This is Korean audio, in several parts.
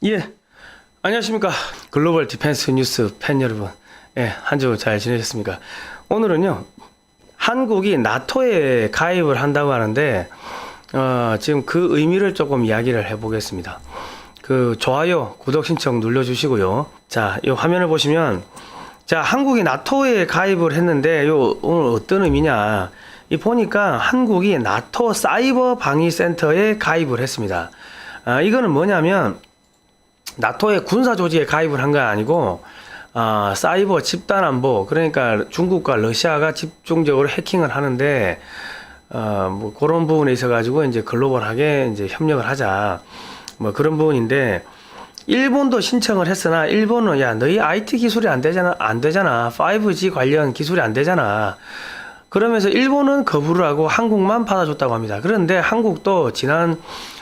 예, 안녕하십니까. 글로벌 디펜스 뉴스 팬 여러분. 예, 한 주 잘 지내셨습니까? 오늘은요, 한국이 나토에 가입을 한다고 하는데, 지금 그 의미를 조금 이야기를 해보겠습니다. 좋아요, 구독 신청 눌러주시고요. 자, 이 화면을 보시면, 자, 한국이 나토에 가입을 했는데, 오늘 어떤 의미냐. 보니까 한국이 나토 사이버 방위센터에 가입을 했습니다. 이거는 뭐냐면, 나토의 군사 조직에 가입을 한 건 아니고, 사이버 집단 안보, 그러니까 중국과 러시아가 집중적으로 해킹을 하는데, 뭐 그런 부분에 있어가지고 이제 글로벌하게 이제 협력을 하자. 뭐 그런 부분인데, 일본도 신청을 했으나, 일본은 야, 너희 IT 기술이 안 되잖아. 5G 관련 기술이 안 되잖아. 그러면서 일본은 거부를 하고 한국만 받아줬다고 합니다. 그런데 한국도 지난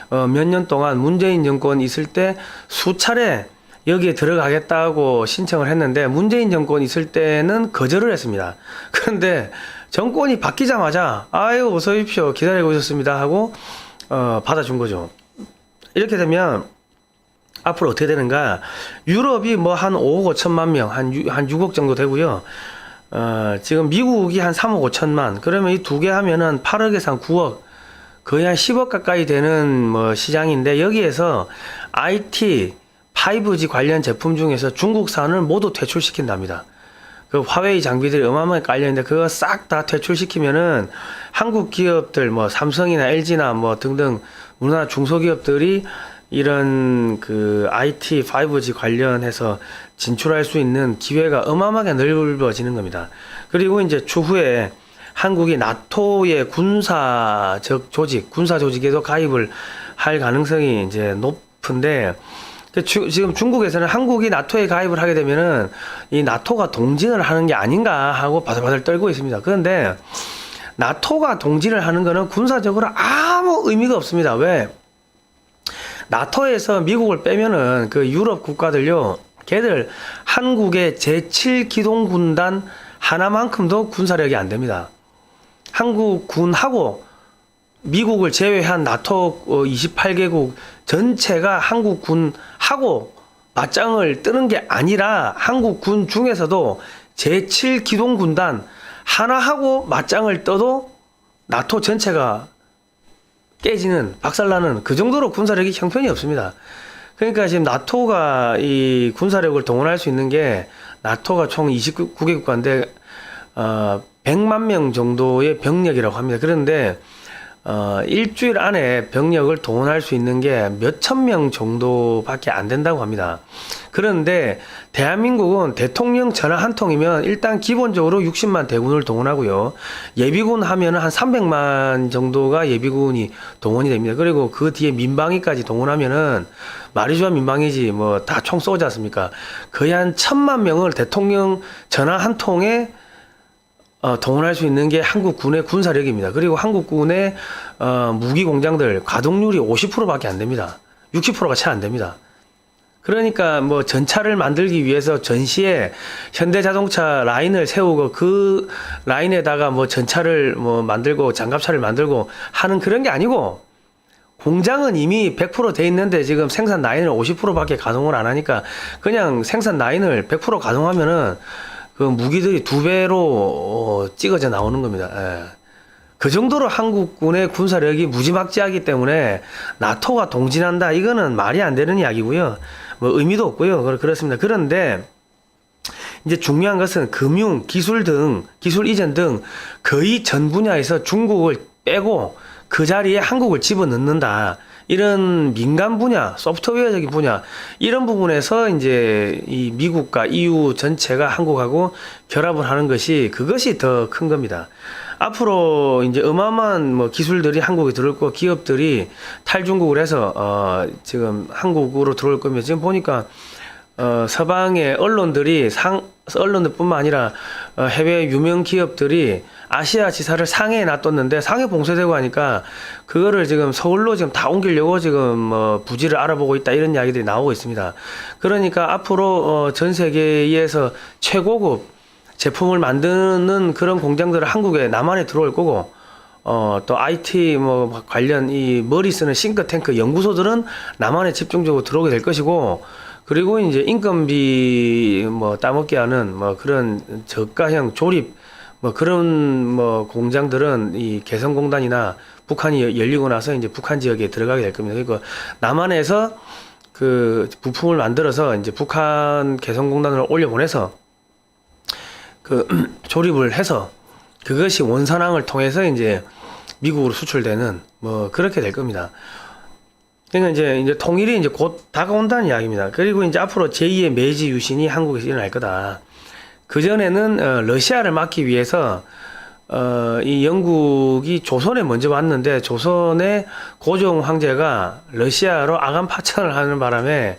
몇 년 동안 문재인 정권 있을 때 수차례 여기에 들어가겠다고 신청을 했는데 문재인 정권 있을 때는 거절을 했습니다. 그런데 정권이 바뀌자마자 아유 어서 오십시오 기다리고 있었습니다 하고 받아준 거죠. 이렇게 되면 앞으로 어떻게 되는가? 유럽이 뭐 한 5억 5천만 명, 한 6억 정도 되고요. 지금 미국이 한 3억 5천만. 그러면 이 두 개 하면은 8억에서 한 9억. 거의 한 10억 가까이 되는 뭐 시장인데 여기에서 IT, 5G 관련 제품 중에서 중국산을 모두 퇴출시킨답니다. 그 화웨이 장비들이 어마어마하게 깔려있는데 그거 싹 다 퇴출시키면은 한국 기업들 뭐 삼성이나 LG나 뭐 등등 우리나라 중소기업들이 이런 IT, 5G 관련해서 진출할 수 있는 기회가 어마어마하게 넓어지는 겁니다. 그리고 이제 추후에 한국이 나토의 군사 조직에도 가입을 할 가능성이 이제 높은데, 지금 중국에서는 한국이 나토에 가입을 하게 되면은 이 나토가 동진을 하는 게 아닌가 하고 바들바들 떨고 있습니다. 그런데 나토가 동진을 하는 거는 군사적으로 아무 의미가 없습니다. 왜? 나토에서 미국을 빼면은 그 유럽 국가들요, 걔들 한국의 제7기동군단 하나만큼도 군사력이 안 됩니다. 한국 군하고 미국을 제외한 나토 28개국 전체가 한국 군하고 맞짱을 뜨는 게 아니라 한국 군 중에서도 제7기동군단 하나하고 맞짱을 떠도 나토 전체가 깨지는, 박살나는 그 정도로 군사력이 형편이 없습니다. 그러니까 지금 나토가 이 군사력을 동원할 수 있는 게 나토가 총 29개 국가인데 100만 명 정도의 병력이라고 합니다. 그런데 일주일 안에 병력을 동원할 수 있는 게 몇천 명 정도밖에 안 된다고 합니다. 그런데 대한민국은 대통령 전화 한 통이면 일단 기본적으로 60만 대군을 동원하고요. 예비군 하면은 한 300만 정도가 예비군이 동원이 됩니다. 그리고 그 뒤에 민방위까지 동원하면은 말이 좋아 민방위지 뭐 다 총 쏘지 않습니까? 거의 한 1000만 명을 대통령 전화 한 통에 동원할 수 있는 게 한국 군의 군사력입니다. 그리고 한국 군의 무기 공장들 가동률이 50%밖에 안 됩니다. 60%가 채 안 됩니다. 그러니까 뭐 전차를 만들기 위해서 전시에 현대자동차 라인을 세우고 그 라인에다가 뭐 전차를 뭐 만들고 장갑차를 만들고 하는 그런 게 아니고 공장은 이미 100% 돼 있는데 지금 생산 라인을 50%밖에 가동을 안 하니까 그냥 생산 라인을 100% 가동하면은 그 무기들이 2배로 찍어져 나오는 겁니다. 예. 그 정도로 한국군의 군사력이 무지막지하기 때문에 나토가 동진한다. 이거는 말이 안 되는 이야기고요. 뭐 의미도 없고요. 그렇습니다. 그런데 이제 중요한 것은 금융, 기술 이전 등 거의 전 분야에서 중국을 빼고 그 자리에 한국을 집어넣는다. 이런 민간 분야, 소프트웨어적인 분야, 이런 부분에서 이제 이 미국과 EU 전체가 한국하고 결합을 하는 그것이 더 큰 겁니다. 앞으로 이제 어마어마한 뭐 기술들이 한국에 들어올 거, 기업들이 탈중국을 해서, 지금 한국으로 들어올 겁니다. 지금 보니까, 서방의 언론들뿐만 아니라 해외 유명 기업들이 아시아 지사를 상해에 놔뒀는데 상해 봉쇄되고 하니까 그거를 지금 서울로 지금 다 옮기려고 지금 뭐 부지를 알아보고 있다 이런 이야기들이 나오고 있습니다. 그러니까 앞으로 전 세계에서 최고급 제품을 만드는 그런 공장들은 한국에 남한에 들어올 거고 또 IT 뭐 관련 이 머리 쓰는 싱크탱크 연구소들은 남한에 집중적으로 들어오게 될 것이고, 그리고 이제 인건비 뭐 따먹게 하는 뭐 그런 저가형 조립 뭐 그런 뭐 공장들은 이 개성공단이나 북한이 열리고 나서 이제 북한 지역에 들어가게 될 겁니다. 그러니까 남한에서 그 부품을 만들어서 이제 북한 개성공단으로 올려보내서 그 조립을 해서 그것이 원산항을 통해서 이제 미국으로 수출되는 뭐 그렇게 될 겁니다. 그러니까 이제 통일이 이제 곧 다가온다는 이야기입니다. 그리고 이제 앞으로 제2의 메이지 유신이 한국에서 일어날 거다. 그 전에는 러시아를 막기 위해서 이 영국이 조선에 먼저 왔는데 조선의 고종 황제가 러시아로 아간 파천을 하는 바람에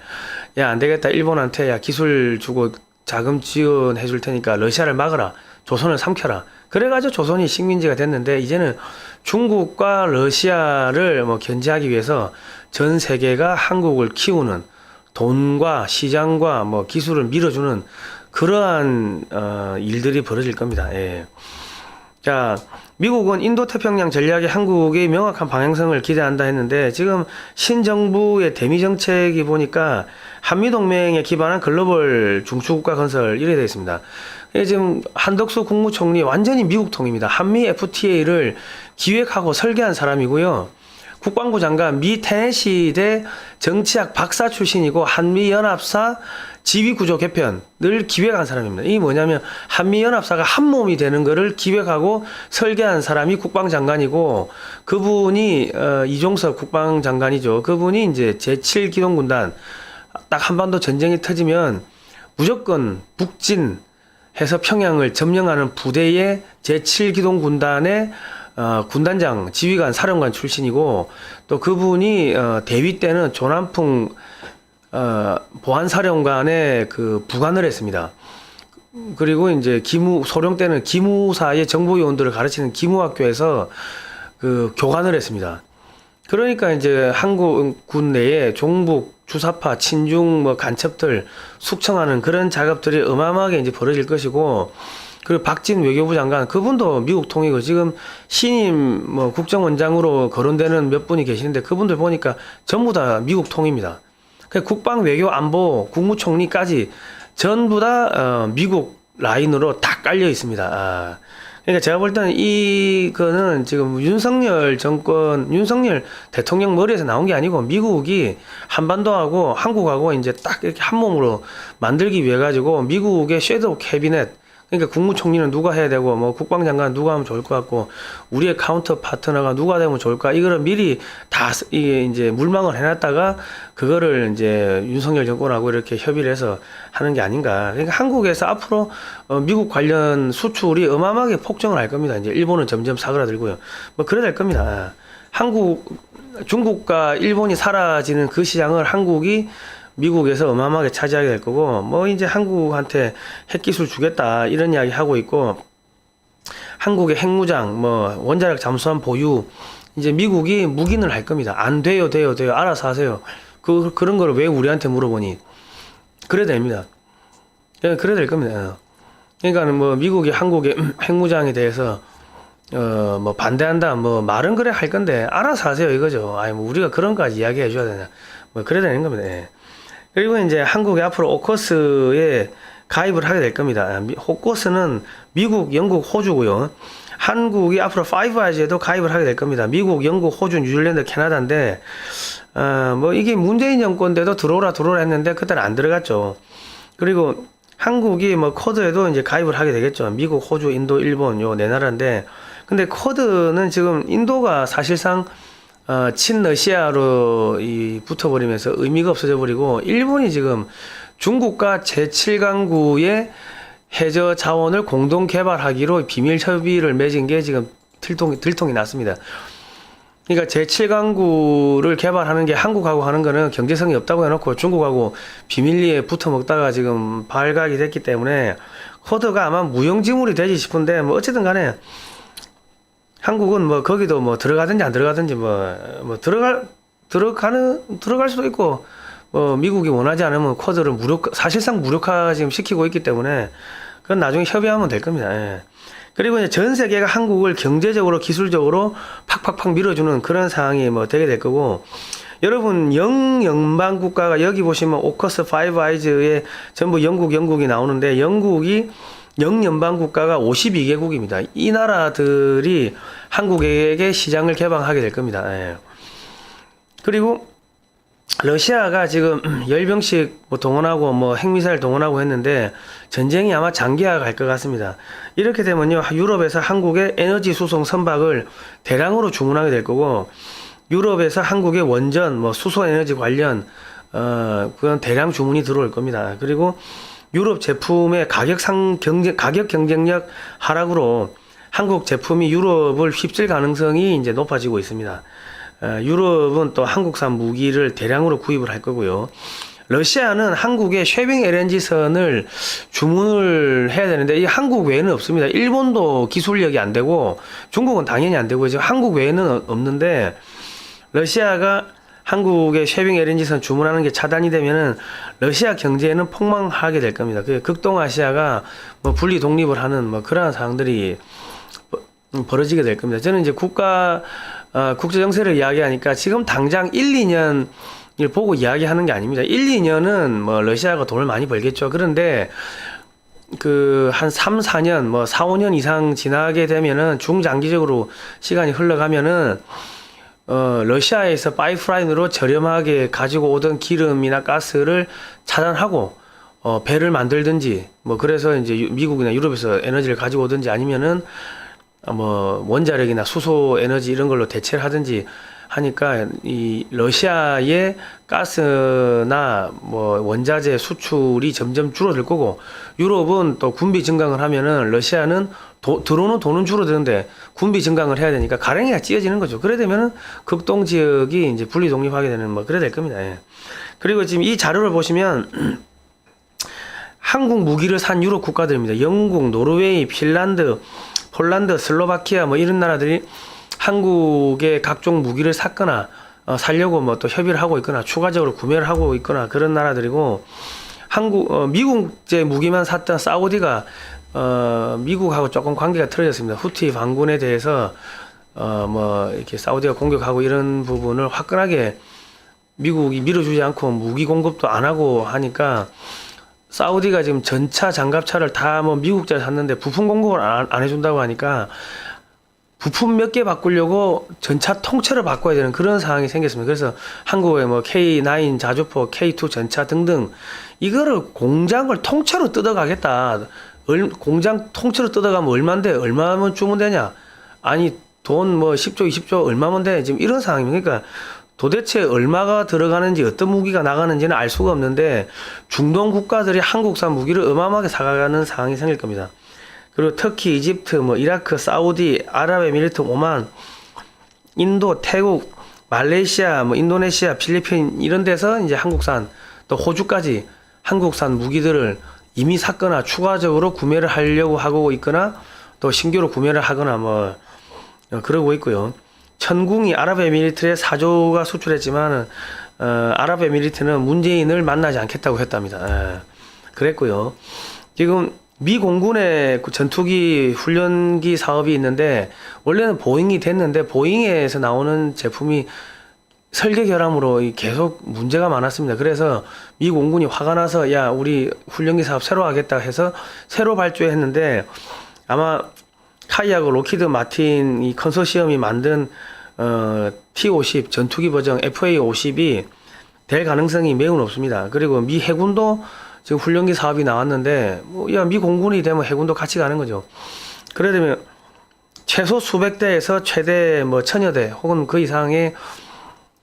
야, 안 되겠다. 일본한테 야, 기술 주고 자금 지원해 줄 테니까 러시아를 막아라. 조선을 삼켜라. 그래가지고 조선이 식민지가 됐는데 이제는 중국과 러시아를 뭐 견제하기 위해서 전 세계가 한국을 키우는 돈과 시장과 뭐 기술을 밀어주는 그러한 일들이 벌어질 겁니다. 예. 자, 미국은 인도태평양 전략에 한국의 명확한 방향성을 기대한다 했는데 지금 신정부의 대미 정책이 보니까 한미동맹에 기반한 글로벌 중추국가 건설 이래 되어 있습니다. 지금 한덕수 국무총리 완전히 미국통입니다. 한미 FTA를 기획하고 설계한 사람이고요. 국방부 장관 미 테네시대 정치학 박사 출신이고 한미연합사 지휘구조 개편을 기획한 사람입니다. 이게 뭐냐면 한미연합사가 한 몸이 되는 거를 기획하고 설계한 사람이 국방장관이고 그분이 이종석 국방장관이죠. 그분이 이제 제7기동군단 딱 한반도 전쟁이 터지면 무조건 북진해서 평양을 점령하는 부대의 제7기동군단의 군단장, 지휘관, 사령관 출신이고 또 그분이 대위 때는 조남풍 보안사령관의 그 부관을 했습니다. 그리고 이제 소령 때는 기무사의 정보요원들을 가르치는 기무학교에서 그 교관을 했습니다. 그러니까 이제 한국군 내에 종북, 주사파, 친중 뭐 간첩들 숙청하는 그런 작업들이 어마어마하게 이제 벌어질 것이고, 그리고 박진 외교부 장관 그분도 미국 통이고 지금 신임 뭐 국정원장으로 거론되는 몇 분이 계시는데 그분들 보니까 전부 다 미국 통입니다. 국방 외교 안보 국무총리까지 전부 다 미국 라인으로 다 깔려 있습니다. 그러니까 제가 볼 때는 이거는 지금 윤석열 대통령 머리에서 나온 게 아니고 미국이 한반도하고 한국하고 이제 딱 이렇게 한 몸으로 만들기 위해 가지고 미국의 섀도우 캐비넷, 그러니까 국무총리는 누가 해야 되고 뭐 국방장관 누가 하면 좋을 것 같고 우리의 카운터 파트너가 누가 되면 좋을까, 이거를 미리 다 이게 이제 물망을 해놨다가 그거를 이제 윤석열 정권하고 이렇게 협의를 해서 하는 게 아닌가. 그러니까 한국에서 앞으로 미국 관련 수출이 어마어마하게 폭증을 할 겁니다. 이제 일본은 점점 사그라들고요. 뭐 그래 될 겁니다. 중국과 일본이 사라지는 그 시장을 한국이 미국에서 어마어마하게 차지하게 될 거고, 뭐 이제 한국한테 핵기술 주겠다 이런 이야기 하고 있고, 한국의 핵무장, 뭐 원자력 잠수함 보유, 이제 미국이 묵인을 할 겁니다. 안 돼요, 알아서 하세요. 그런 거를 왜 우리한테 물어보니? 그래 됩니다. 그래 될 겁니다. 그러니까 뭐 미국이 한국의 핵무장에 대해서 뭐 반대한다, 뭐 말은 그래 할 건데 알아서 하세요 이거죠. 아니 뭐 우리가 그런 거까지 이야기해 줘야 되냐? 뭐 그래 되는 겁니다. 예. 그리고 이제 한국이 앞으로 오커스에 가입을 하게 될 겁니다. 오커스는 미국, 영국, 호주고요. 한국이 앞으로 파이브 아이즈에도 가입을 하게 될 겁니다. 미국, 영국, 호주, 뉴질랜드, 캐나다인데 뭐 이게 문재인 정권 때도 들어오라 했는데 그때는 안 들어갔죠. 그리고 한국이 뭐 쿼드에도 이제 가입을 하게 되겠죠. 미국, 호주, 인도, 일본 요 네 나라인데, 근데 쿼드는 지금 인도가 사실상 친러시아로 붙어버리면서 의미가 없어져 버리고, 일본이 지금 중국과 제7강국의 해저 자원을 공동 개발하기로 비밀 협의를 맺은 게 지금 들통이 났습니다. 그러니까 제7강국을 개발하는 게 한국하고 하는 거는 경제성이 없다고 해놓고 중국하고 비밀리에 붙어 먹다가 지금 발각이 됐기 때문에 쿼드가 아마 무용지물이 되지 싶은데, 뭐 어쨌든 간에 한국은 뭐 거기도 뭐 들어가든지 안 들어가든지 뭐 들어갈 수도 있고, 미국이 원하지 않으면 쿼드를 사실상 무력화 지금 시키고 있기 때문에 그건 나중에 협의하면 될 겁니다. 예. 그리고 이제 전 세계가 한국을 경제적으로 기술적으로 팍팍팍 밀어주는 그런 상황이 뭐 되게 될 거고, 여러분 영연방 국가가 여기 보시면 오커스 파이브 아이즈에 전부 영국이 나오는데, 영국이 영연방 국가가 52개국입니다. 이 나라들이 한국에게 시장을 개방하게 될 겁니다. 예. 그리고 러시아가 지금 열병식 뭐 동원하고 뭐 핵미사일 동원하고 했는데, 전쟁이 아마 장기화 갈 것 같습니다. 이렇게 되면요, 유럽에서 한국의 에너지 수송 선박을 대량으로 주문하게 될 거고, 유럽에서 한국의 원전, 뭐 수소 에너지 관련 그런 대량 주문이 들어올 겁니다. 그리고 유럽 제품의 가격 경쟁력 하락으로 한국 제품이 유럽을 휩쓸 가능성이 이제 높아지고 있습니다. 유럽은 또 한국산 무기를 대량으로 구입을 할 거고요. 러시아는 한국의 쉐빙 LNG선을 주문을 해야 되는데, 이 한국 외에는 없습니다. 일본도 기술력이 안 되고, 중국은 당연히 안 되고, 지금 한국 외에는 없는데, 러시아가 한국의 쉐빙 LNG선 주문하는 게 차단이 되면은 러시아 경제는 폭망하게 될 겁니다. 그 극동아시아가 뭐 분리 독립을 하는 뭐 그러한 상황들이 벌어지게 될 겁니다. 저는 이제 국제 정세를 이야기하니까 지금 당장 1, 2년을 보고 이야기하는 게 아닙니다. 1, 2년은 뭐 러시아가 돈을 많이 벌겠죠. 그런데 그 한 3, 4년, 뭐 4, 5년 이상 지나게 되면은, 중장기적으로 시간이 흘러가면은 러시아에서 파이프라인으로 저렴하게 가지고 오던 기름이나 가스를 차단하고 배를 만들든지, 뭐 그래서 이제 미국이나 유럽에서 에너지를 가지고 오든지, 아니면은 뭐 원자력이나 수소 에너지 이런 걸로 대체를 하든지 하니까, 이 러시아의 가스나 뭐 원자재 수출이 점점 줄어들 거고, 유럽은 또 군비 증강을 하면은 러시아는 들어오는 돈은 줄어드는데 군비 증강을 해야 되니까 가랭이가 찢어지는 거죠. 그래 되면은 극동 지역이 이제 분리 독립하게 되는 뭐 그래 될 겁니다. 예. 그리고 지금 이 자료를 보시면 한국 무기를 산 유럽 국가들입니다. 영국, 노르웨이, 핀란드, 폴란드, 슬로바키아 뭐 이런 나라들이 한국의 각종 무기를 샀거나 살려고 뭐 또 협의를 하고 있거나 추가적으로 구매를 하고 있거나 그런 나라들이고, 미국제 무기만 샀던 사우디가 미국하고 조금 관계가 틀어졌습니다. 후티 반군에 대해서 뭐 이렇게 사우디가 공격하고 이런 부분을 화끈하게 미국이 밀어주지 않고 무기 공급도 안 하고 하니까, 사우디가 지금 전차, 장갑차를 다 뭐 미국제 샀는데 부품 공급을 안 해준다고 하니까, 부품 몇 개 바꾸려고 전차 통째로 바꿔야 되는 그런 상황이 생겼습니다. 그래서 한국의 뭐 K9 자주포, K2 전차 등등 이거를 공장을 통째로 뜯어가겠다. 공장 통째로 뜯어가면 얼마인데, 얼마면 주면 되냐? 아니 돈 뭐 10조, 20조 얼마면 돼? 지금 이런 상황입니다. 그러니까 도대체 얼마가 들어가는지, 어떤 무기가 나가는지는 알 수가 없는데, 중동 국가들이 한국산 무기를 어마어마하게 사가는 상황이 생길 겁니다. 그리고 터키, 이집트, 뭐 이라크, 사우디, 아랍에미리트, 오만, 인도, 태국, 말레이시아, 뭐 인도네시아, 필리핀 이런 데서 이제 한국산, 또 호주까지 한국산 무기들을 이미 샀거나 추가적으로 구매를 하려고 하고 있거나, 또 신규로 구매를 하거나 뭐 그러고 있고요. 천궁이 아랍에미리트에 4조가 수출했지만 아랍에미리트는 문재인을 만나지 않겠다고 했답니다. 그랬고요. 지금 미 공군의 전투기 훈련기 사업이 있는데, 원래는 보잉이 됐는데 보잉에서 나오는 제품이 설계 결함으로 계속 문제가 많았습니다. 그래서 미 공군이 화가 나서 야 우리 훈련기 사업 새로 하겠다 해서 새로 발주했는데, 아마 카이하고 로키드 마틴 이 컨소시엄이 만든 T-50 전투기 버전 FA-50이 될 가능성이 매우 높습니다. 그리고 미 해군도 지금 훈련기 사업이 나왔는데, 야 미 공군이 되면 해군도 같이 가는 거죠. 그래 되면 최소 수백 대에서 최대 뭐 천여 대 혹은 그 이상의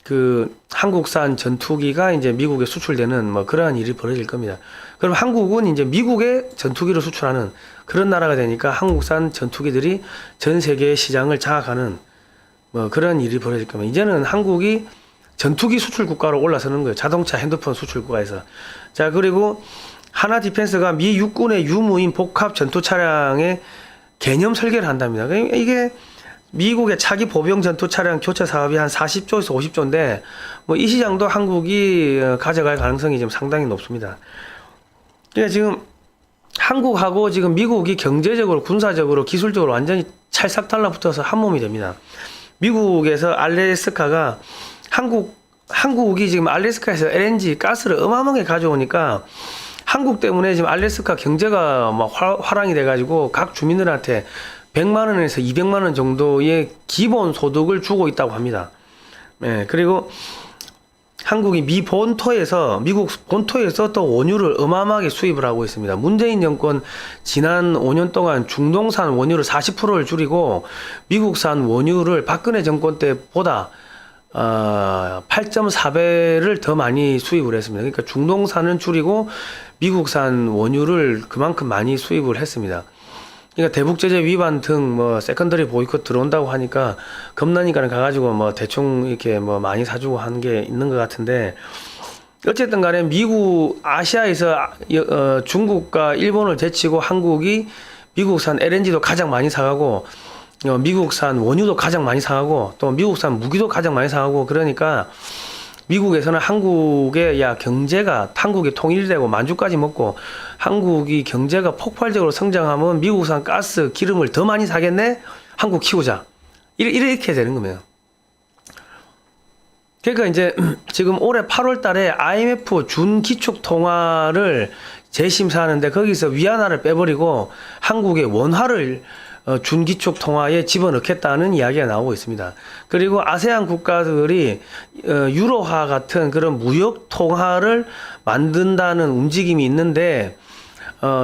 그 한국산 전투기가 이제 미국에 수출되는 뭐 그러한 일이 벌어질 겁니다. 그럼 한국은 이제 미국에 전투기를 수출하는 그런 나라가 되니까 한국산 전투기들이 전 세계의 시장을 장악하는 뭐 그런 일이 벌어질 겁니다. 이제는 한국이 전투기 수출 국가로 올라서는 거예요. 자동차, 핸드폰 수출 국가에서. 자, 그리고 하나 디펜스가 미 육군의 유무인 복합 전투 차량의 개념 설계를 한답니다. 이게 미국의 차기 보병 전투 차량 교체 사업이 한 40조에서 50조인데, 뭐 이 시장도 한국이 가져갈 가능성이 좀 상당히 높습니다. 그러니까 지금 한국하고 지금 미국이 경제적으로, 군사적으로, 기술적으로 완전히 찰싹 달라붙어서 한 몸이 됩니다. 미국에서 알래스카가 한국이 지금 알래스카에서 LNG 가스를 어마어마하게 가져오니까 한국 때문에 지금 알래스카 경제가 막 화랑이 돼가지고 각 주민들한테 100만 원에서 200만 원 정도의 기본 소득을 주고 있다고 합니다. 예, 그리고 한국이 미국 본토에서 또 원유를 어마어마하게 수입을 하고 있습니다. 문재인 정권 지난 5년 동안 중동산 원유를 40%를 줄이고 미국산 원유를 박근혜 정권 때보다 8.4배를 더 많이 수입을 했습니다. 그러니까 중동산은 줄이고 미국산 원유를 그만큼 많이 수입을 했습니다. 그러니까 대북 제재 위반 등 뭐 세컨더리 보이콧 들어온다고 하니까 겁나니까 가가지고 뭐 대충 이렇게 뭐 많이 사주고 하는 게 있는 것 같은데, 어쨌든 간에 아시아에서 중국과 일본을 제치고 한국이 미국산 LNG도 가장 많이 사가고 미국산 원유도 가장 많이 사가고 또 미국산 무기도 가장 많이 사가고, 그러니까 미국에서는 한국의 경제가 한국이 통일되고 만주까지 먹고 한국이 경제가 폭발적으로 성장하면 미국산 가스 기름을 더 많이 사겠네? 한국 키우자. 이렇게 되는 거예요. 그러니까 이제 지금 올해 8월 달에 IMF 준기축 통화를 재심사하는데 거기서 위안화를 빼버리고 한국의 원화를 준기축 통화에 집어넣겠다는 이야기가 나오고 있습니다. 그리고 아세안 국가들이 유로화 같은 그런 무역 통화를 만든다는 움직임이 있는데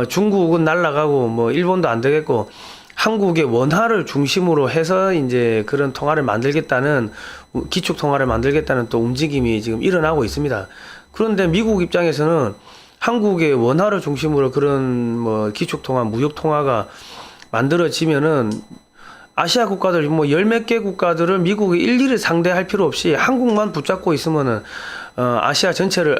중국은 날아가고 뭐 일본도 안 되겠고 한국의 원화를 중심으로 해서 이제 그런 통화를 만들겠다는, 기축 통화를 만들겠다는 또 움직임이 지금 일어나고 있습니다. 그런데 미국 입장에서는 한국의 원화를 중심으로 그런 뭐 기축 통화, 무역 통화가 만들어지면은 아시아 국가들 뭐 10몇 개 국가들을 미국이 일일이 상대할 필요 없이 한국만 붙잡고 있으면은 아시아 전체를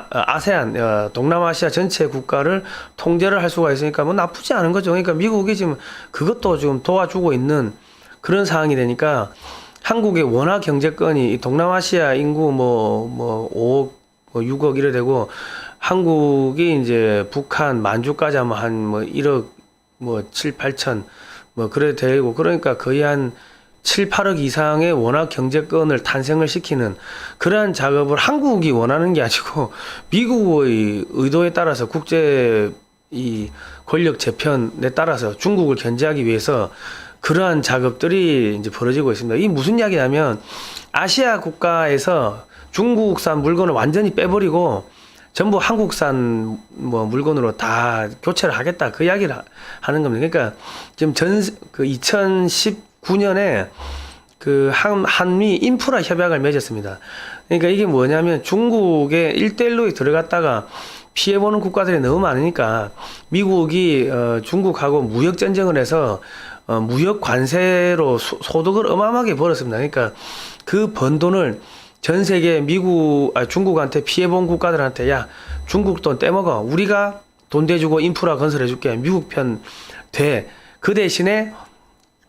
아세안 동남아시아 전체 국가를 통제를 할 수가 있으니까 뭐 나쁘지 않은 거죠. 그러니까 미국이 지금 그것도 지금 도와주고 있는 그런 상황이 되니까 한국의 원화 경제권이 동남아시아 인구 뭐 5억 뭐 6억 이래 되고 한국이 이제 북한 만주까지 하면 한 뭐 1억 뭐 7, 8천 뭐 그래 되고, 그러니까 거의 한 7, 8억 이상의 원화 경제권을 탄생을 시키는 그러한 작업을 한국이 원하는 게 아니고 미국의 의도에 따라서 국제 이 권력 재편에 따라서 중국을 견제하기 위해서 그러한 작업들이 이제 벌어지고 있습니다. 이 무슨 이야기냐면 아시아 국가에서 중국산 물건을 완전히 빼버리고 전부 한국산 뭐 물건으로 다 교체를 하겠다, 그 이야기를 하는 겁니다. 그러니까 지금 2019년에 그 한미 인프라 협약을 맺었습니다. 그러니까 이게 뭐냐면 중국의 1대1로에 들어갔다가 피해보는 국가들이 너무 많으니까 미국이 중국하고 무역 전쟁을 해서 무역 관세로 소득을 어마어마하게 벌었습니다. 그러니까 그 번 돈을 전 세계 중국한테 피해본 국가들한테 중국 돈 떼먹어, 우리가 돈 대주고 인프라 건설해줄게, 미국 편 돼, 그 대신에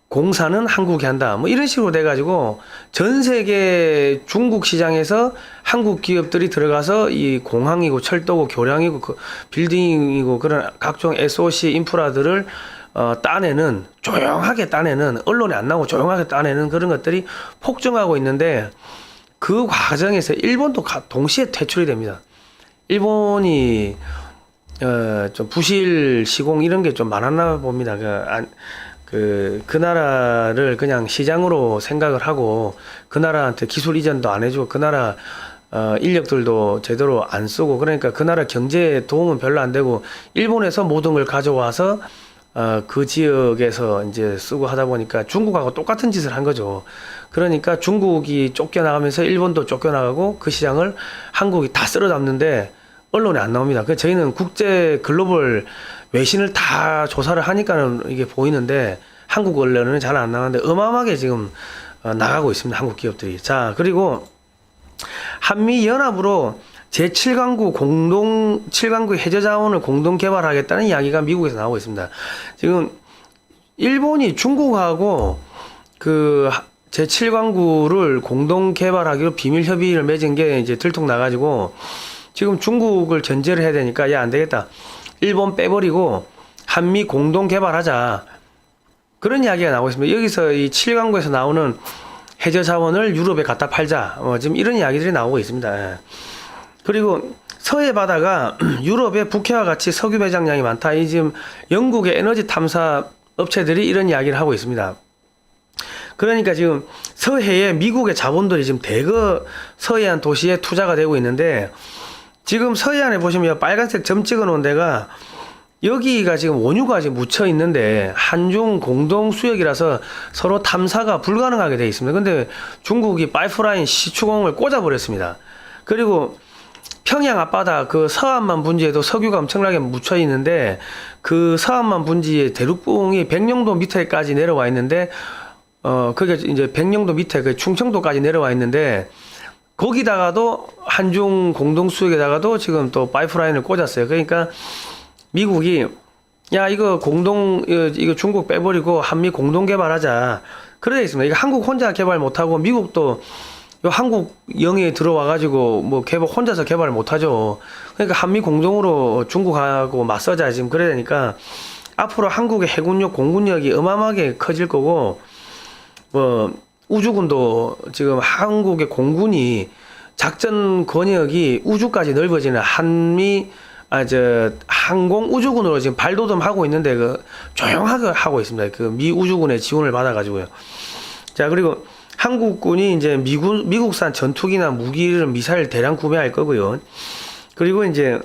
공사는 한국이 한다, 뭐 이런 식으로 돼가지고 전 세계 중국 시장에서 한국 기업들이 들어가서 이 공항이고 철도고 교량이고 빌딩이고 그런 각종 SOC 인프라들을 조용하게 따내는, 언론에 안 나오고 조용하게 따내는 그런 것들이 폭증하고 있는데, 그 과정에서 일본도 동시에 퇴출이 됩니다. 일본이 좀 부실 시공 이런 게 좀 많았나 봅니다. 그 나라를 그냥 시장으로 생각을 하고 그 나라한테 기술 이전도 안 해주고 그 나라 인력들도 제대로 안 쓰고, 그러니까 그 나라 경제에 도움은 별로 안 되고 일본에서 모든 걸 가져와서 그 지역에서 이제 쓰고 하다 보니까 중국하고 똑같은 짓을 한 거죠. 그러니까 중국이 쫓겨나가면서 일본도 쫓겨나가고 그 시장을 한국이 다 쓸어 담는데 언론에 안 나옵니다. 그래서 저희는 국제 글로벌 외신을 다 조사를 하니까는 이게 보이는데 한국 언론은 잘 안 나가는데 어마어마하게 지금 나가고 있습니다. 한국 기업들이. 자, 그리고 한미 연합으로 제7강국 7강국 해저 자원을 공동 개발하겠다는 이야기가 미국에서 나오고 있습니다. 지금 일본이 중국하고 그 제7강국을 공동 개발하기로 비밀 협의를 맺은 게 이제 들통 나가지고 지금 중국을 견제를 해야 되니까 안 되겠다. 일본 빼버리고 한미 공동 개발하자. 그런 이야기가 나오고 있습니다. 여기서 이 7강구에서 나오는 해저 자원을 유럽에 갖다 팔자. 지금 이런 이야기들이 나오고 있습니다. 예. 그리고 서해 바다가 유럽의 북해와 같이 석유 매장량이 많다. 이 지금 영국의 에너지 탐사 업체들이 이런 이야기를 하고 있습니다. 그러니까 지금 서해에 미국의 자본들이 지금 대거 서해안 도시에 투자가 되고 있는데, 지금 서해안에 보시면 빨간색 점 찍어 놓은 데가 여기가 지금 원유가 지금 묻혀 있는데 한중 공동 수역이라서 서로 탐사가 불가능하게 되어 있습니다. 근데 중국이 파이프라인 시추공을 꽂아버렸습니다. 그리고 평양 앞바다 그 서안만 분지에도 석유가 엄청나게 묻혀 있는데, 그 서안만 분지의 대륙봉이 백령도 밑에까지 내려와 있는데, 그게 이제 백령도 밑에 그 충청도까지 내려와 있는데, 거기다가도 한중 공동 수역에다가도 지금 또 파이프라인을 꽂았어요. 그러니까 미국이 야 이거 이거 중국 빼버리고 한미 공동 개발하자. 그래 있습니다. 이거 한국 혼자 개발 못하고 미국도 요 한국 영해에 들어와가지고 뭐 혼자서 개발 못하죠. 그러니까 한미 공동으로 중국하고 맞서자 지금 그래야 되니까 앞으로 한국의 해군력 공군력이 어마어마하게 커질 거고, 뭐 우주군도 지금 한국의 공군이 작전 권역이 우주까지 넓어지는 항공 우주군으로 지금 발돋움하고 있는데 조용하게 하고 있습니다. 그 미 우주군의 지원을 받아가지고요. 자, 그리고 한국군이 이제 미국산 전투기나 무기를 미사일 대량 구매할 거고요. 그리고 이제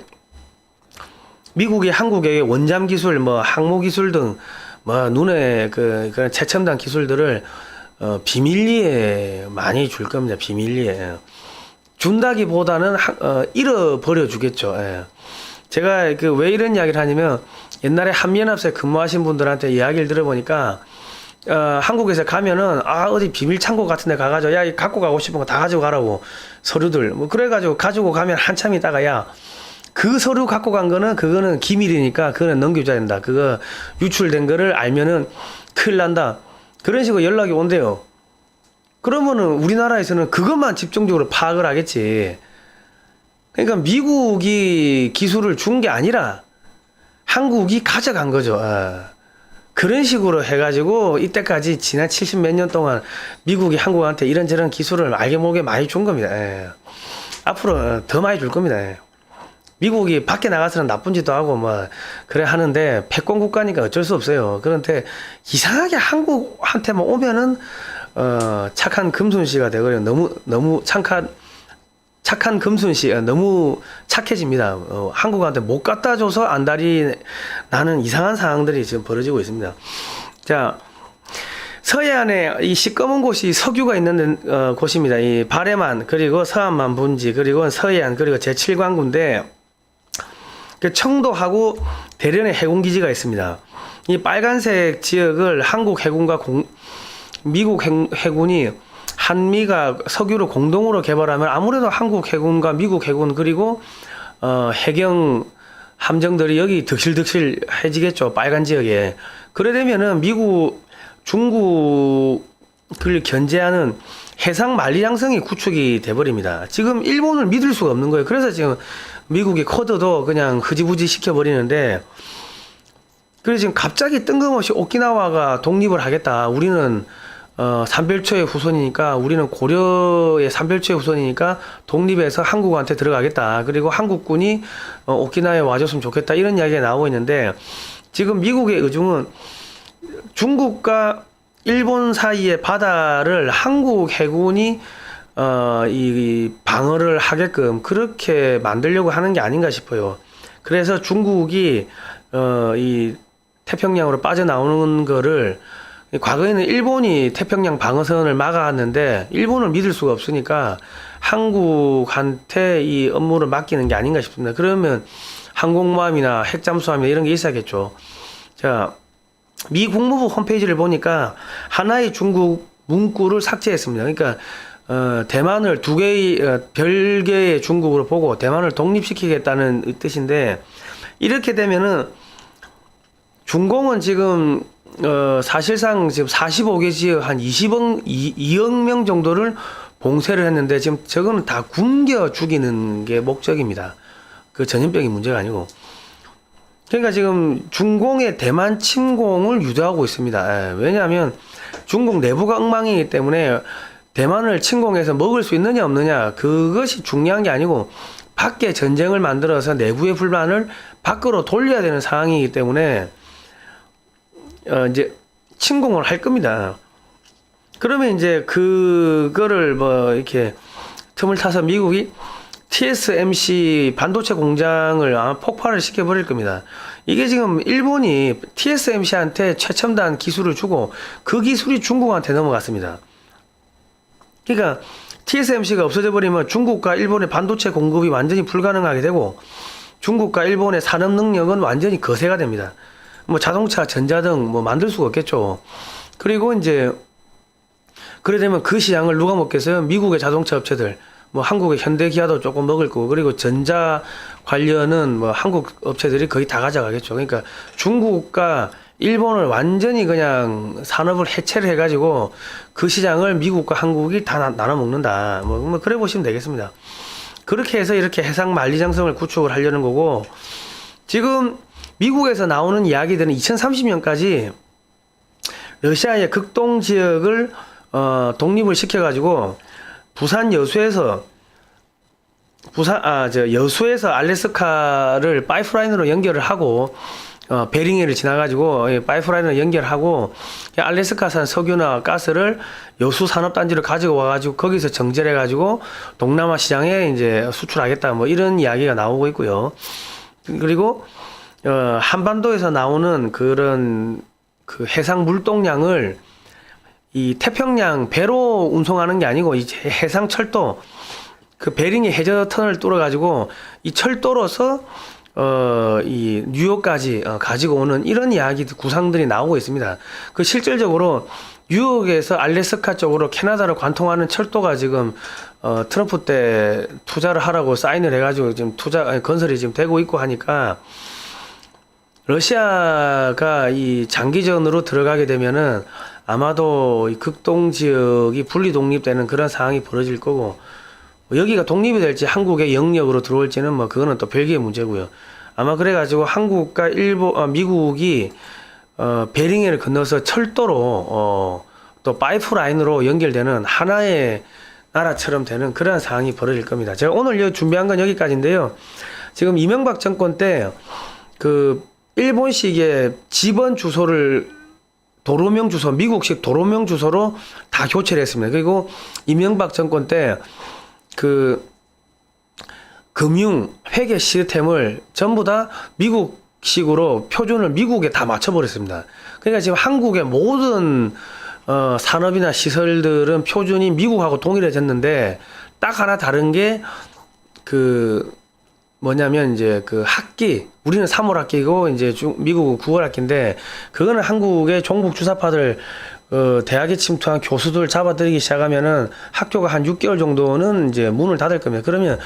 미국이 한국의 원잠 기술, 뭐 항모 기술 등 뭐 눈에 그런 최첨단 기술들을 비밀리에 많이 줄 겁니다. 비밀리에 준다기보다는 잃어버려 주겠죠. 예. 제가 왜 이런 이야기를 하냐면, 옛날에 한미연합소에 근무하신 분들한테 이야기를 들어보니까 한국에서 가면은 어디 비밀 창고 같은 데 가가지고 야 갖고 가고 싶은 거 다 가지고 가라고, 서류들 뭐 그래가지고 가지고 가면 한참 있다가 야 그 서류 갖고 간 거는 그거는 기밀이니까 그거는 넘겨줘야 된다. 그거 유출된 거를 알면은 큰일 난다. 그런 식으로 연락이 온대요. 그러면은 우리나라에서는 그것만 집중적으로 파악을 하겠지. 그러니까 미국이 기술을 준 게 아니라 한국이 가져간 거죠. 그런 식으로 해가지고 이때까지 지난 70 몇 년 동안 미국이 한국한테 이런저런 기술을 알게 모르게 많이 준 겁니다. 앞으로 더 많이 줄 겁니다. 미국이 밖에 나가서는 나쁜 짓도 하고 뭐 그래 하는데 패권 국가니까 어쩔 수 없어요. 그런데 이상하게 한국한테만 오면은 착한 금순씨가 되거든요. 너무 착한 금순씨 너무 착해집니다. 한국한테 못 갖다 줘서 안달이 나는 이상한 상황들이 지금 벌어지고 있습니다. 자, 서해안에 이 시꺼먼 곳이 석유가 있는 곳입니다. 이 바레만, 그리고 서안만 분지, 그리고 서해안, 그리고 제7광구인데 그 청도하고 대련에 해군기지가 있습니다. 이 빨간색 지역을 한국 해군과 미국 해군이 한미가 석유를 공동으로 개발하면 아무래도 한국 해군과 미국 해군 그리고 해경 함정들이 여기 득실득실해지겠죠. 빨간 지역에. 그래 되면은 중국을 견제하는 해상 만리장성이 구축이 돼버립니다. 지금 일본을 믿을 수가 없는 거예요. 그래서 지금 미국이 코드도 그냥 흐지부지 시켜버리는데, 그래서 지금 갑자기 뜬금없이 오키나와가 독립을 하겠다. 우리는 삼별초의 후손이니까, 우리는 고려의 삼별초의 후손이니까 독립해서 한국한테 들어가겠다. 그리고 한국군이 오키나와에 와줬으면 좋겠다. 이런 이야기가 나오고 있는데, 지금 미국의 의중은 중국과 일본 사이의 바다를 한국 해군이 이 방어를 하게끔 그렇게 만들려고 하는 게 아닌가 싶어요. 그래서 중국이 이 태평양으로 빠져나오는 거를, 과거에는 일본이 태평양 방어선을 막아왔는데 일본을 믿을 수가 없으니까 한국한테 이 업무를 맡기는 게 아닌가 싶습니다. 그러면 항공모함이나 핵잠수함이나 이런 게 있어야겠죠. 자, 미 국무부 홈페이지를 보니까 하나의 중국 문구를 삭제했습니다. 그러니까 대만을 별개의 중국으로 보고 대만을 독립시키겠다는 뜻인데, 이렇게 되면은 중공은 지금 사실상 지금 45개 지역 한 2억 명 정도를 봉쇄를 했는데, 지금 저거는 다 굶겨 죽이는 게 목적입니다. 그 전염병이 문제가 아니고. 그러니까 지금 중공의 대만 침공을 유도하고 있습니다. 왜냐하면 중국 내부가 엉망이기 때문에 대만을 침공해서 먹을 수 있느냐 없느냐 그것이 중요한 게 아니고 밖에 전쟁을 만들어서 내부의 불만을 밖으로 돌려야 되는 상황이기 때문에 이제 침공을 할 겁니다. 그러면 이제 그거를 뭐 이렇게 틈을 타서 미국이 TSMC 반도체 공장을 아마 폭발을 시켜버릴 겁니다. 이게 지금 일본이 TSMC한테 최첨단 기술을 주고 그 기술이 중국한테 넘어갔습니다. 그러니까 TSMC가 없어져 버리면 중국과 일본의 반도체 공급이 완전히 불가능하게 되고 중국과 일본의 산업 능력은 완전히 거세가 됩니다. 뭐 자동차, 전자등 뭐 만들 수가 없겠죠. 그리고 이제 그래 되면 그 시장을 누가 먹겠어요? 미국의 자동차 업체들, 뭐 한국의 현대기아도 조금 먹을 거고, 그리고 전자 관련은 뭐 한국 업체들이 거의 다 가져가겠죠. 그러니까 중국과 일본을 완전히 그냥 산업을 해체를 해가지고 그 시장을 미국과 한국이 다 나눠 먹는다. 뭐 그래 보시면 되겠습니다. 그렇게 해서 이렇게 해상 만리장성을 구축을 하려는 거고, 지금 미국에서 나오는 이야기들은 2030년까지 러시아의 극동 지역을 독립을 시켜가지고 부산 여수에서 여수에서 알래스카를 파이프라인으로 연결을 하고 베링해를 지나가지고 파이프라인으로 연결하고 알래스카산 석유나 가스를 여수 산업단지로 가지고 와가지고 거기서 정제해가지고 동남아 시장에 이제 수출하겠다 뭐 이런 이야기가 나오고 있고요. 그리고 한반도에서 나오는 그런 그 해상 물동량을 이 태평양 배로 운송하는 게 아니고 이제 해상 철도 그 베링의 해저 터널을 뚫어 가지고 이 철도로서 이 뉴욕까지 가지고 오는 이런 이야기 구상들이 나오고 있습니다. 그 실질적으로 뉴욕에서 알래스카 쪽으로 캐나다로 관통하는 철도가 지금 트럼프 때 투자를 하라고 사인을 해가지고 지금 건설이 지금 되고 있고 하니까 러시아가 이 장기전으로 들어가게 되면은 아마도 이 극동 지역이 분리 독립되는 그런 상황이 벌어질 거고, 여기가 독립이 될지 한국의 영역으로 들어올지는 뭐 그거는 또 별개의 문제고요. 아마 그래가지고 한국과 미국이 베링해를 건너서 철도로 또 파이프라인으로 연결되는 하나의 나라처럼 되는 그런 상황이 벌어질 겁니다. 제가 오늘 준비한 건 여기까지인데요. 지금 이명박 정권 때 그 일본식의 집원 주소를 도로명 주소, 미국식 도로명 주소로 다 교체를 했습니다. 그리고 이명박 정권 때 그 금융 회계 시스템을 전부 다 미국식으로 표준을 미국에 다 맞춰버렸습니다. 그러니까 지금 한국의 모든 산업이나 시설들은 표준이 미국하고 동일해졌는데 딱 하나 다른 게 그 뭐냐면 이제 그 학기, 우리는 3월 학기고 이제 미국은 9월 학기인데 그거는 한국의 종북 주사파들 대학에 침투한 교수들 잡아들이기 시작하면은 학교가 한 6개월 정도는 이제 문을 닫을 겁니다. 그러면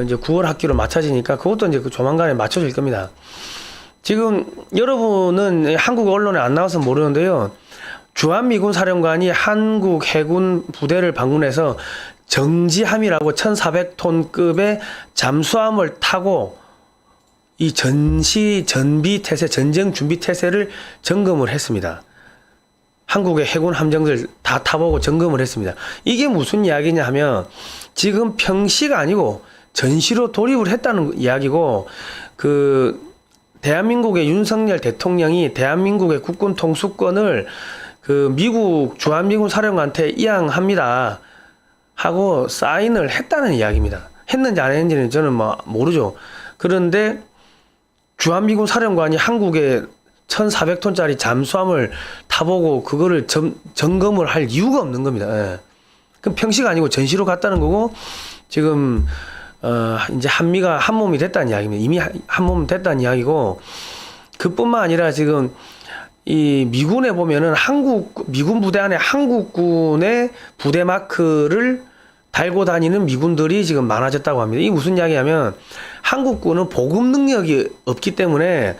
이제 9월 학기로 맞춰지니까 그것도 이제 그 조만간에 맞춰질 겁니다. 지금 여러분은 한국 언론에 안 나와서 모르는데요. 주한미군 사령관이 한국 해군 부대를 방문해서 정지함이라고 1400톤급의 잠수함을 타고 이 전비 태세, 전쟁 준비 태세를 점검을 했습니다. 한국의 해군 함정들 다 타보고 점검을 했습니다. 이게 무슨 이야기냐 하면 지금 평시가 아니고 전시로 돌입을 했다는 이야기고, 그 대한민국의 윤석열 대통령이 대한민국의 국군 통수권을 그 미국 주한미군 사령관한테 이양합니다 하고 사인을 했다는 이야기입니다. 했는지 안 했는지는 저는 뭐 모르죠. 그런데 주한미군 사령관이 한국의 1400톤짜리 잠수함을 타보고 그거를 점검을 할 이유가 없는 겁니다. 예. 그럼 평시가 아니고 전시로 갔다는 거고, 지금 이제 한미가 한 몸이 됐다는 이야기입니다. 이미 한 몸 됐다는 이야기고, 그뿐만 아니라 지금 이 미군에 보면은 미군 부대 안에 한국군의 부대 마크를 달고 다니는 미군들이 지금 많아졌다고 합니다. 이게 무슨 이야기냐면 한국군은 보급 능력이 없기 때문에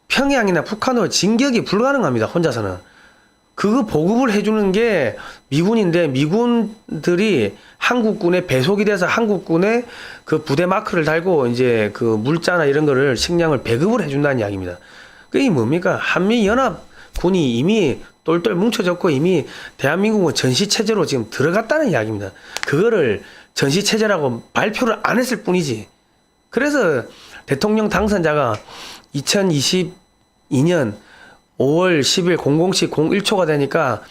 평양이나 북한으로 진격이 불가능합니다. 혼자서는. 그거 보급을 해주는 게 미군인데 미군들이 한국군에 배속이 돼서 한국군에 그 부대 마크를 달고 이제 그 물자나 이런 거를 식량을 배급을 해준다는 이야기입니다. 그게 뭡니까? 한미연합군이 이미 똘똘 뭉쳐졌고 이미 대한민국은 전시체제로 지금 들어갔다는 이야기입니다. 그거를 전시체제라고 발표를 안 했을 뿐이지. 그래서 대통령 당선자가 2022년 5월 10일 00시 01초가 되니까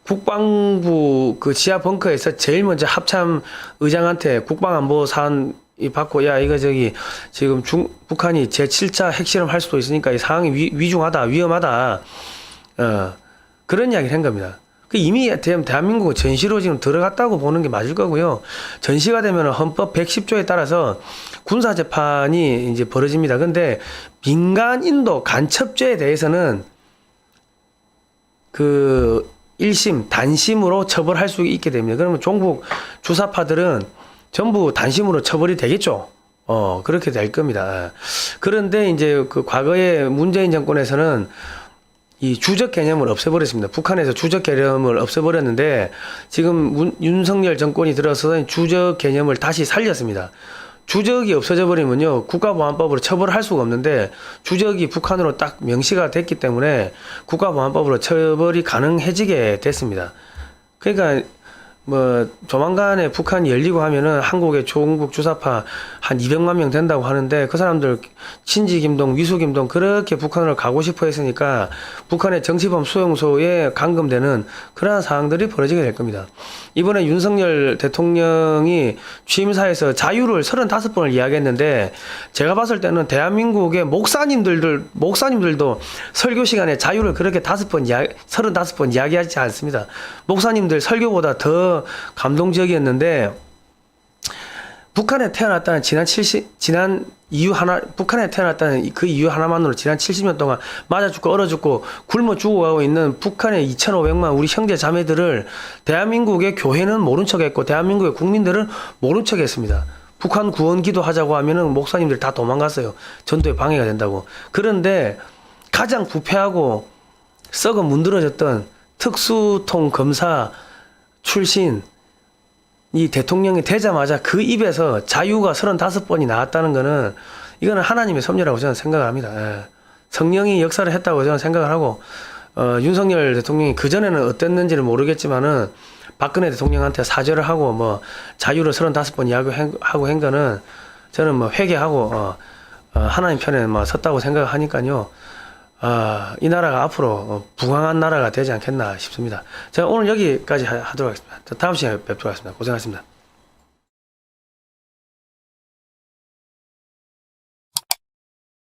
국방부 그 지하 벙커에서 제일 먼저 합참 의장한테 국방안보 사안 받고 야 이거 저기 지금 북한이 제7차 핵실험 할 수도 있으니까 이 상황이 위중하다 위험하다 그런 이야기를 한 겁니다. 그 이미 대한민국은 전시로 지금 들어갔다고 보는 게 맞을 거고요. 전시가 되면 헌법 110조에 따라서 군사재판이 이제 벌어집니다. 근데 민간 인도 간첩죄에 대해서는 그 1심 단심으로 처벌할 수 있게 됩니다. 그러면 종북 주사파들은 전부 단심으로 처벌이 되겠죠. 그렇게 될 겁니다. 그런데 이제 그 과거에 문재인 정권에서는 이 주적 개념을 없애버렸습니다. 북한에서 주적 개념을 없애버렸는데 지금 윤석열 정권이 들어서 주적 개념을 다시 살렸습니다. 주적이 없어져 버리면요 국가보안법으로 처벌을 할 수가 없는데 주적이 북한으로 딱 명시가 됐기 때문에 국가보안법으로 처벌이 가능해지게 됐습니다. 그러니까 뭐 조만간에 북한이 열리고 하면은 한국의 종북 주사파 한 200만 명 된다고 하는데 그 사람들 친지김동 위수김동 그렇게 북한으로 가고 싶어 했으니까 북한의 정치범 수용소에 감금되는 그러한 상황들이 벌어지게 될 겁니다. 이번에 윤석열 대통령이 취임사에서 자유를 35번을 이야기했는데 제가 봤을 때는 대한민국의 목사님들도 설교 시간에 자유를 그렇게 35번 이야기하지 않습니다. 목사님들 설교보다 더 감동적이었는데 북한에 태어났다는 북한에 태어났다는 그 이유 하나만으로 지난 70년 동안 맞아 죽고 얼어 죽고 굶어 죽어가고 있는 북한의 2,500만 우리 형제 자매들을 대한민국의 교회는 모른 척했고 대한민국의 국민들은 모른 척했습니다. 북한 구원기도 하자고 하면은 목사님들 다 도망갔어요. 전도에 방해가 된다고. 그런데 가장 부패하고 썩어 문드러졌던 특수통 검사 출신 이 대통령이 되자마자 그 입에서 자유가 35번이 나왔다는 거는 이거는 하나님의 섭리라고 저는 생각을 합니다. 예. 성령이 역사를 했다고 저는 생각을 하고 윤석열 대통령이 그전에는 어땠는지는 모르겠지만은 박근혜 대통령한테 사죄를 하고 뭐 자유를 35번 이야기하고 한 거는 저는 뭐 회개하고 하나님 편에 뭐 섰다고 생각하니까요. 이 나라가 앞으로 부강한 나라가 되지 않겠나 싶습니다. 제가 오늘 여기까지 하도록 하겠습니다. 다음 시간에 뵙도록 하겠습니다. 고생하셨습니다.